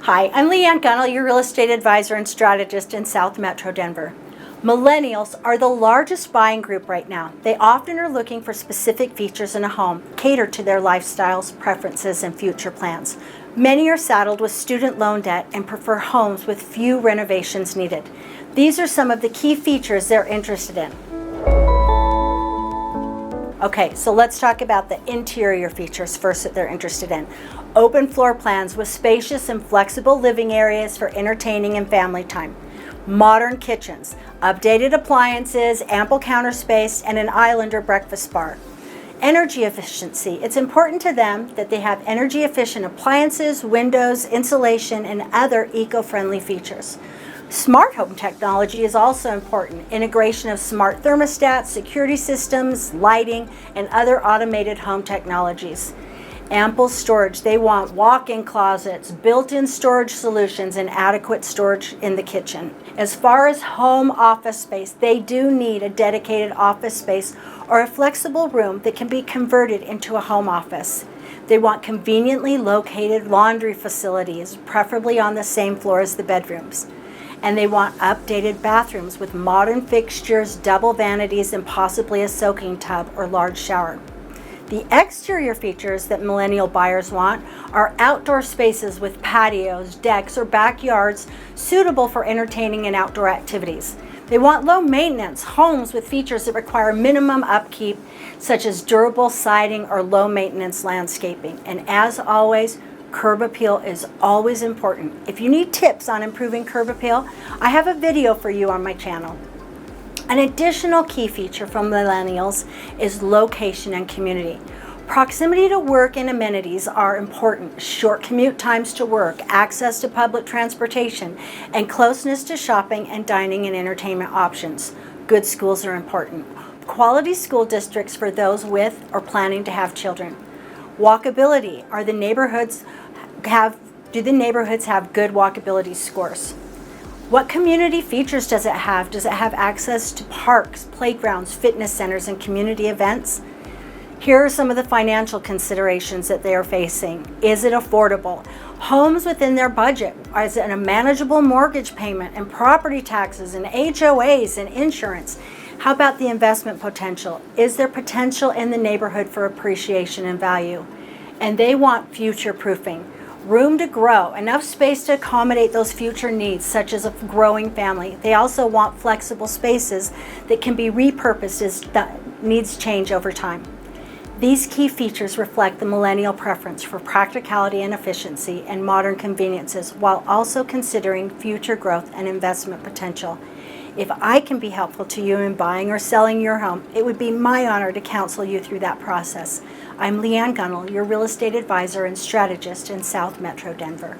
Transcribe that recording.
Hi, I'm Leanne Gunnell, your real estate advisor and strategist in South Metro Denver. Millennials are the largest buying group right now. They often are looking for specific features in a home, catered to their lifestyles, preferences, and future plans. Many are saddled with student loan debt and prefer homes with few renovations needed. These are some of the key features they're interested in. Okay, so let's talk about the interior features first that they're interested in. Open floor plans with spacious and flexible living areas for entertaining and family time. Modern kitchens, updated appliances, ample counter space, and an island or breakfast bar. Energy efficiency. It's important to them that they have energy efficient appliances, windows, insulation, and other eco-friendly features. Smart home technology is also important. Integration of smart thermostats, security systems, lighting, and other automated home technologies. Ample storage. They want walk-in closets, built-in storage solutions, and adequate storage in the kitchen. As far as home office space, they do need a dedicated office space or a flexible room that can be converted into a home office. They want conveniently located laundry facilities, preferably on the same floor as the bedrooms. And they want updated bathrooms with modern fixtures, double vanities, and possibly a soaking tub or large shower. The exterior features that millennial buyers want are outdoor spaces with patios, decks, or backyards suitable for entertaining and outdoor activities. They want low maintenance homes with features that require minimum upkeep, such as durable siding or low maintenance landscaping. And as always, curb appeal is always important. If you need tips on improving curb appeal, I have a video for you on my channel. An additional key feature from millennials is location and community. Proximity to work and amenities are important. Short commute times to work, access to public transportation, and closeness to shopping and dining and entertainment options. Good schools are important. Quality school districts for those with or planning to have children. Walkability. Do the neighborhoods have good walkability scores? What community features does it have? Does it have access to parks, playgrounds, fitness centers, and community events? Here are some of the financial considerations that they are facing. Is it affordable? Homes within their budget? Is it a manageable mortgage payment and property taxes and HOAs and insurance? How about the investment potential? Is there potential in the neighborhood for appreciation and value? And they want future proofing. Room to grow, enough space to accommodate those future needs, such as a growing family. They also want flexible spaces that can be repurposed as the needs change over time. These key features reflect the millennial preference for practicality and efficiency and modern conveniences, while also considering future growth and investment potential. If I can be helpful to you in buying or selling your home, it would be my honor to counsel you through that process. I'm Leanne Gunnell, your real estate advisor and strategist in South Metro Denver.